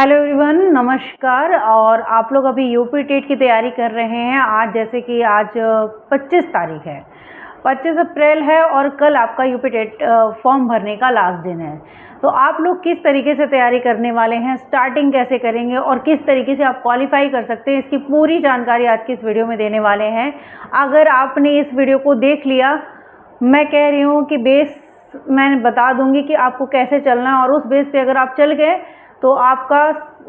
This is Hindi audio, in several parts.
हेलो एवरीवन, नमस्कार। और आप लोग अभी यूपी टेट की तैयारी कर रहे हैं। आज जैसे कि आज 25 तारीख है, 25 अप्रैल है और कल आपका यूपी टेट फॉर्म भरने का लास्ट दिन है। तो आप लोग किस तरीके से तैयारी करने वाले हैं, स्टार्टिंग कैसे करेंगे और किस तरीके से आप क्वालिफाई कर सकते हैं, इसकी पूरी जानकारी आज की इस वीडियो में देने वाले हैं। अगर आपने इस वीडियो को देख लिया, मैं कह रही हूँ कि बेस मैं बता दूंगी कि आपको कैसे चलना है, और उस बेस पे अगर आप चल गए तो आपका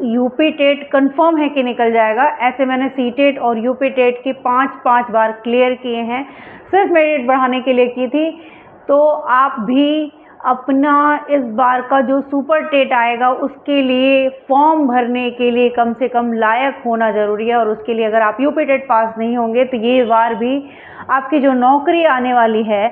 यूपी टेट कंफर्म है कि निकल जाएगा। ऐसे मैंने सी टेट और यूपी टेट के 5 बार क्लियर किए हैं, सिर्फ मेरिट बढ़ाने के लिए की थी। तो आप भी अपना इस बार का जो सुपर टेट आएगा उसके लिए फॉर्म भरने के लिए कम से कम लायक होना ज़रूरी है। और उसके लिए अगर आप यूपी टेट पास नहीं होंगे तो ये बार भी आपकी जो नौकरी आने वाली है,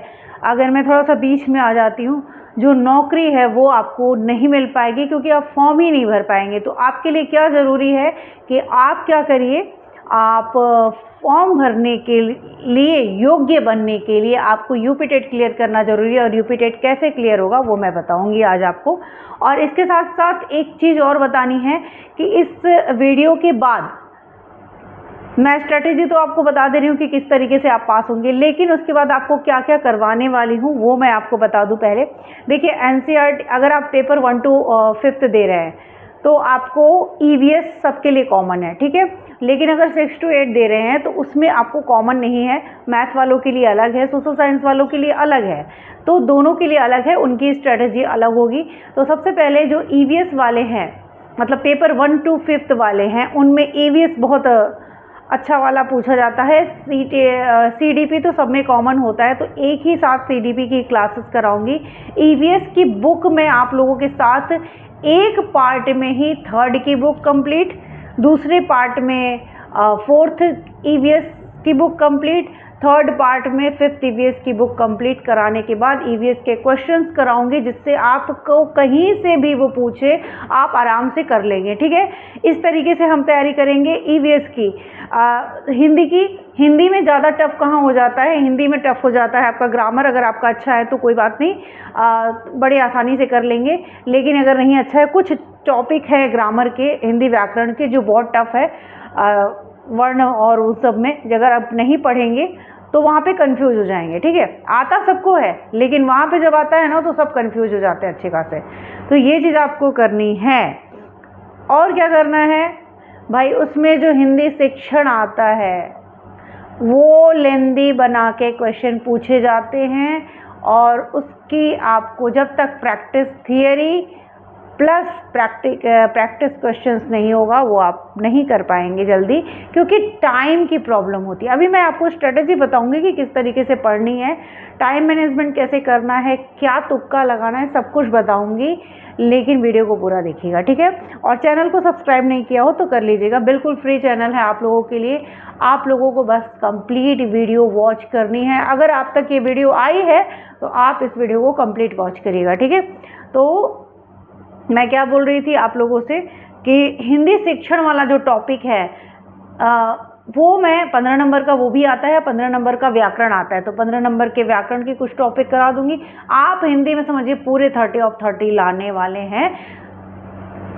अगर मैं थोड़ा सा बीच में आ जाती हूँ, जो नौकरी है वो आपको नहीं मिल पाएगी क्योंकि आप फॉर्म ही नहीं भर पाएंगे। तो आपके लिए क्या ज़रूरी है कि आप क्या करिए, आप फॉर्म भरने के लिए योग्य बनने के लिए आपको यूपी टेट क्लियर करना ज़रूरी है। और यूपी टेट कैसे क्लियर होगा वो मैं बताऊंगी आज आपको। और इसके साथ साथ एक चीज़ और बतानी है कि इस वीडियो के बाद मैं स्ट्रेटेजी तो आपको बता दे रही हूँ कि किस तरीके से आप पास होंगे, लेकिन उसके बाद आपको क्या क्या करवाने वाली हूँ वो मैं आपको बता दूँ। पहले देखिए, एनसीईआरटी अगर आप पेपर 1 to 5 दे रहे हैं तो आपको ईवीएस सबके लिए कॉमन है, ठीक है। लेकिन अगर 6 to 8 दे रहे हैं तो उसमें आपको कॉमन नहीं है। मैथ वालों के लिए अलग है, सोशल साइंस वालों के लिए अलग है, तो दोनों के लिए अलग है, उनकी स्ट्रेटेजी अलग होगी। तो सबसे पहले जो ईवीएस वाले हैं, मतलब पेपर 1 to 5 वाले हैं, उनमें ईवीएस बहुत अच्छा वाला पूछा जाता है। सीडीपी तो सब में कॉमन होता है, तो एक ही साथ सीडीपी की क्लासेस कराऊंगी। ईवीएस की बुक में आप लोगों के साथ एक पार्ट में ही 3rd की बुक कंप्लीट, दूसरे पार्ट में 4th ईवीएस की बुक कंप्लीट, 3rd पार्ट में 5th ईवीएस की बुक कंप्लीट कराने के बाद ईवीएस के क्वेश्चंस कराऊंगी, जिससे आपको कहीं से भी वो पूछे आप आराम से कर लेंगे, ठीक है। इस तरीके से हम तैयारी करेंगे ईवीएस की। हिंदी की, हिंदी में ज़्यादा टफ कहाँ हो जाता है, हिंदी में टफ हो जाता है आपका ग्रामर। अगर आपका अच्छा है तो कोई बात नहीं, बड़े आसानी से कर लेंगे। लेकिन अगर नहीं अच्छा है, कुछ टॉपिक है ग्रामर के, हिंदी व्याकरण के, जो बहुत टफ है, वर्ण और उस सब में अगर आप नहीं पढ़ेंगे तो वहाँ पे कंफ्यूज हो जाएंगे, ठीक है। आता सबको है, लेकिन वहाँ पे जब आता है ना तो सब कंफ्यूज हो जाते हैं अच्छे खासे। तो ये चीज़ आपको करनी है। और क्या करना है भाई, उसमें जो हिंदी शिक्षण आता है वो लेंदी बना के क्वेश्चन पूछे जाते हैं, और उसकी आपको जब तक practice theory plus practice questions नहीं होगा वो आप नहीं कर पाएंगे जल्दी, क्योंकि टाइम की प्रॉब्लम होती है। अभी मैं आपको स्ट्रेटेजी बताऊंगी कि किस तरीके से पढ़नी है, टाइम मैनेजमेंट कैसे करना है, क्या तुक्का लगाना है, सब कुछ बताऊंगी। लेकिन वीडियो को पूरा देखिएगा, ठीक है। और चैनल को सब्सक्राइब नहीं किया हो तो कर लीजिएगा, बिल्कुल फ्री चैनल है आप लोगों के लिए। आप लोगों को बस कंप्लीट वीडियो वॉच करनी है। अगर आप तक ये वीडियो आई है तो आप इस वीडियो को कंप्लीट वॉच करिएगा, ठीक है। तो मैं क्या बोल रही थी आप लोगों से कि हिंदी शिक्षण वाला जो टॉपिक है वो मैं 15 नंबर का वो भी आता है, 15 नंबर का व्याकरण आता है, तो 15 नंबर के व्याकरण की कुछ टॉपिक करा दूंगी। आप हिंदी में समझिए पूरे 30 of 30 लाने वाले हैं,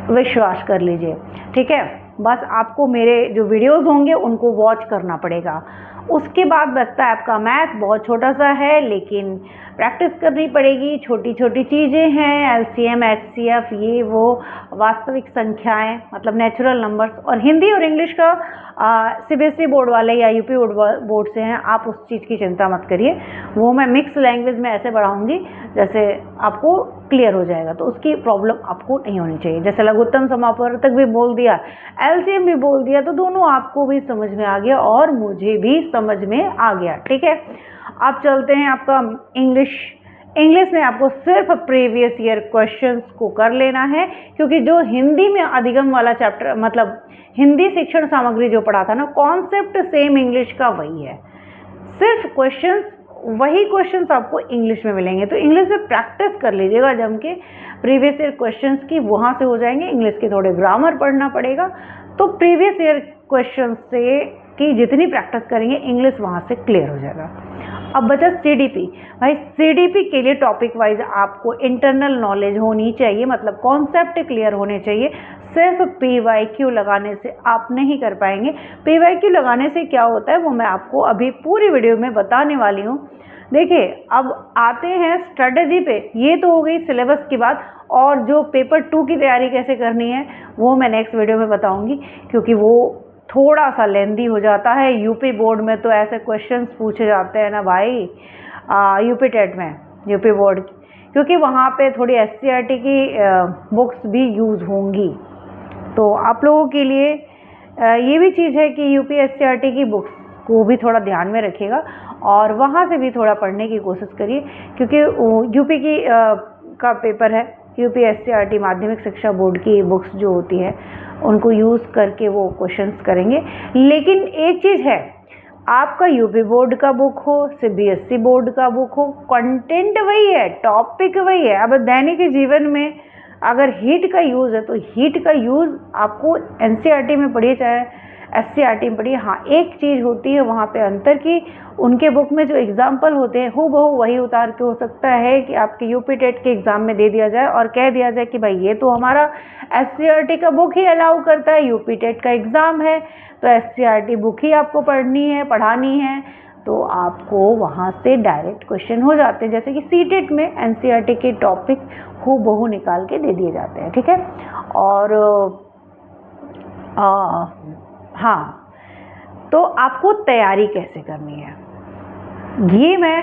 विश्वास कर लीजिए, ठीक है। बस आपको मेरे जो वीडियोस होंगे उनको वॉच करना पड़ेगा। उसके बाद बचता है आपका मैथ, बहुत छोटा सा है लेकिन प्रैक्टिस करनी पड़ेगी। छोटी छोटी चीज़ें हैं, एलसीएम, एचसीएफ, ये वो वास्तविक संख्याएं, मतलब नेचुरल नंबर्स। और हिंदी और इंग्लिश का सीबीएसई बोर्ड वाले या यूपी बोर्ड से हैं, आप उस चीज़ की चिंता मत करिए, वो मैं मिक्स लैंग्वेज में ऐसे बढ़ाऊँगी जैसे आपको क्लियर हो जाएगा, तो उसकी प्रॉब्लम आपको नहीं होनी चाहिए। जैसे लघुत्तम समापवर्तक भी बोल दिया, एलसीएम भी बोल दिया, तो दोनों आपको भी समझ में आ गया और मुझे भी समझ में आ गया, ठीक है। अब चलते हैं आपका इंग्लिश में आपको सिर्फ प्रीवियस ईयर क्वेश्चंस को कर लेना है, क्योंकि जो हिंदी में अधिगम वाला चैप्टर, मतलब हिंदी शिक्षण सामग्री जो पढ़ा था ना, कॉन्सेप्ट सेम इंग्लिश का वही है, सिर्फ क्वेश्चंस वही क्वेश्चंस आपको इंग्लिश में मिलेंगे। तो इंग्लिश में प्रैक्टिस कर लीजिएगा जम के, प्रीवियस ईयर क्वेश्चंस की वहाँ से हो जाएंगे। इंग्लिश के थोड़े ग्रामर पढ़ना पड़ेगा, तो प्रीवियस ईयर क्वेश्चन से की जितनी प्रैक्टिस करेंगे इंग्लिश वहाँ से क्लियर हो जाएगा। अब बचा CDP। भाई CDP के लिए टॉपिक वाइज आपको इंटरनल नॉलेज होनी चाहिए, मतलब कॉन्सेप्ट क्लियर होने चाहिए। सिर्फ PYQ लगाने से आप नहीं कर पाएंगे। PYQ लगाने से क्या होता है वो मैं आपको अभी पूरी वीडियो में बताने वाली हूँ। देखिए, अब आते हैं स्ट्रेटजी पे। ये तो हो गई सिलेबस की बात, और जो पेपर 2 की तैयारी कैसे करनी है वो मैं नेक्स्ट वीडियो में बताऊंगी, क्योंकि वो थोड़ा सा लेंदी हो जाता है। यूपी बोर्ड में तो ऐसे क्वेश्चंस पूछे जाते हैं ना भाई, यूपी टेट में, यूपी बोर्ड, क्योंकि वहाँ पे थोड़ी SCERT की बुक्स भी यूज़ होंगी। तो आप लोगों के लिए ये भी चीज़ है कि यूपी SCERT की बुक्स को भी थोड़ा ध्यान में रखिएगा और वहाँ से भी थोड़ा पढ़ने की कोशिश करिए, क्योंकि यूपी की का पेपर है। यूपी SCERT माध्यमिक शिक्षा बोर्ड की बुक्स जो होती है उनको यूज़ करके वो क्वेश्चंस करेंगे। लेकिन एक चीज़ है, आपका यूपी बोर्ड का बुक हो, CBSE बोर्ड का बुक हो, कंटेंट वही है, टॉपिक वही है। अब दैनिक जीवन में अगर हीट का यूज़ है तो हीट का यूज़ आपको NCERT में पढ़िए चाहे SCERT में पढ़िए। हाँ, एक चीज़ होती है वहाँ पे अंतर की उनके बुक में जो एग्जाम्पल होते हैं हूबहू वही उतार के हो सकता है कि आपके यूपी टेट के एग्ज़ाम में दे दिया जाए और कह दिया जाए कि भाई ये तो हमारा SCERT का बुक ही अलाउ करता है, यूपी टेट का एग्ज़ाम है तो SCERT बुक ही आपको पढ़ानी है। तो आपको वहाँ से डायरेक्ट क्वेश्चन हो जाते हैं, जैसे कि CTET में NCERT के टॉपिक हूबहू निकाल के दे दिए जाते हैं। ठीक है, और हाँ, तो आपको तैयारी कैसे करनी है ये मैं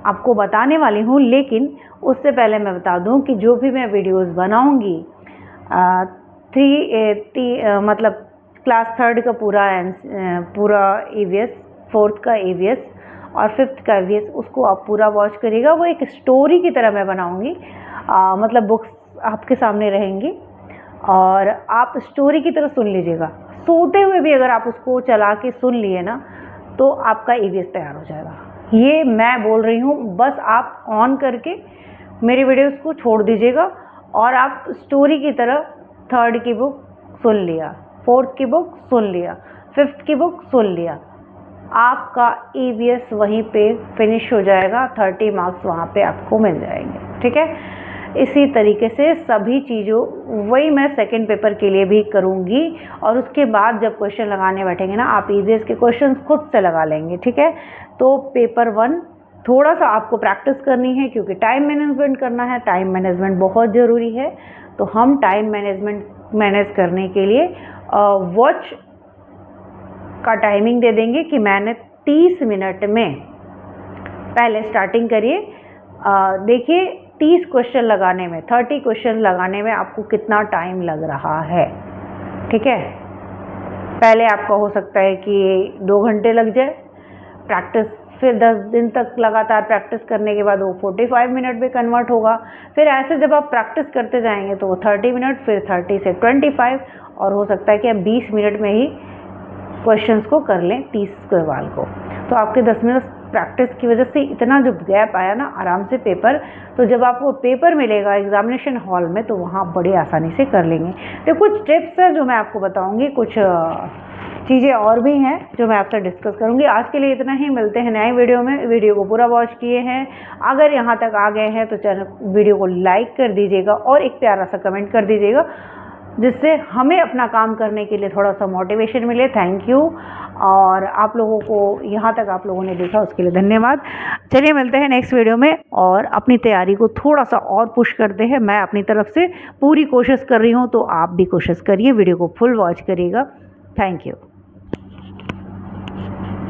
आपको बताने वाली हूँ। लेकिन उससे पहले मैं बता दूँ कि जो भी मैं वीडियोस बनाऊँगी मतलब क्लास 3 का पूरा EVS, 4th का EVS और 5th का EVS, उसको आप पूरा वॉच करिएगा। वो एक स्टोरी की तरह मैं बनाऊँगी, मतलब बुक्स आपके सामने रहेंगी और आप स्टोरी की तरह सुन लीजिएगा। सोते हुए भी अगर आप उसको चला के सुन लिए ना तो आपका EVS तैयार हो जाएगा। ये मैं बोल रही हूँ, बस आप ऑन करके मेरी वीडियोस को छोड़ दीजिएगा और आप स्टोरी की तरह 3rd की बुक सुन लिया, 4th की बुक सुन लिया, 5th की बुक सुन लिया, आपका EVS वहीं पे फिनिश हो जाएगा। 30 मार्क्स वहाँ पे आपको मिल जाएंगे। ठीक है, इसी तरीके से सभी चीज़ों वही मैं सेकंड पेपर के लिए भी करूँगी। और उसके बाद जब क्वेश्चन लगाने बैठेंगे ना, आप EVS के क्वेश्चन खुद से लगा लेंगे। ठीक है, तो पेपर 1 थोड़ा सा आपको प्रैक्टिस करनी है, क्योंकि टाइम मैनेजमेंट करना है। टाइम मैनेजमेंट बहुत ज़रूरी है। तो हम टाइम मैनेज करने के लिए वॉच का टाइमिंग दे देंगे कि मैंने 30 मिनट में, पहले स्टार्टिंग करिए, देखिए 30 क्वेश्चन लगाने में, 30 क्वेश्चन लगाने में आपको कितना टाइम लग रहा है। ठीक है, पहले आपका हो सकता है कि 2 घंटे लग जाए प्रैक्टिस, फिर 10 दिन तक लगातार प्रैक्टिस करने के बाद वो 45 मिनट में कन्वर्ट होगा। फिर ऐसे जब आप प्रैक्टिस करते जाएंगे तो वो 30 मिनट, फिर 30 से 25, और हो सकता है कि आप 20 मिनट में ही क्वेश्चंस को कर लें 30 सवाल को। तो आपके 10 मिनट प्रैक्टिस की वजह से इतना जो गैप आया ना, आराम से पेपर, तो जब आपको पेपर मिलेगा एग्जामिनेशन हॉल में तो वहाँ बड़ी आसानी से कर लेंगे। तो कुछ टिप्स हैं जो मैं आपको बताऊंगी, कुछ चीज़ें और भी हैं जो मैं आपसे डिस्कस करूंगी। आज के लिए इतना ही, मिलते हैं नए वीडियो में। वीडियो को पूरा वॉच किए हैं, अगर यहाँ तक आ गए हैं तो चैनल वीडियो को लाइक कर दीजिएगा और एक प्यारा सा कमेंट कर दीजिएगा, जिससे हमें अपना काम करने के लिए थोड़ा सा मोटिवेशन मिले। Thank you. और आप लोगों को यहाँ तक आप लोगों ने देखा उसके लिए धन्यवाद। चलिए मिलते हैं नेक्स्ट वीडियो में और अपनी तैयारी को थोड़ा सा और पुश करते हैं। मैं अपनी तरफ से पूरी कोशिश कर रही हूँ, तो आप भी कोशिश करिए, वीडियो को फुल वॉच करिएगा। Thank you.